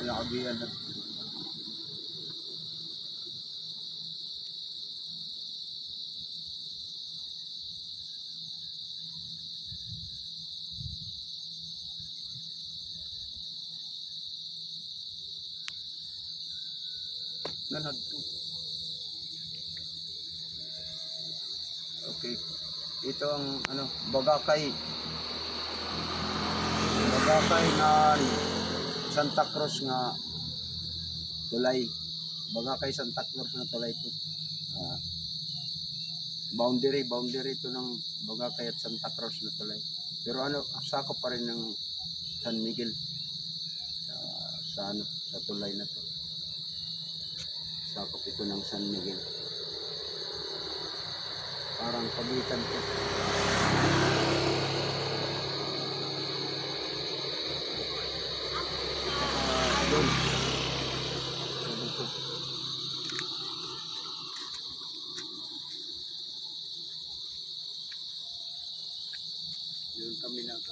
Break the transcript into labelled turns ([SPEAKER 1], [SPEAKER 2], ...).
[SPEAKER 1] Nakabiyan na. Nanad to. Okay. Ito ang Bagakay. Bagakay na Santa Cruz nga tulay. Bagakay Santa Cruz na tulay ito. Boundary ito ng Bagakay at Santa Cruz na tulay. Pero sakop pa rin ng San Miguel sa tulay na to. Sakop ito ng San Miguel. Parang pagitan ko. Doon. Doon kami nag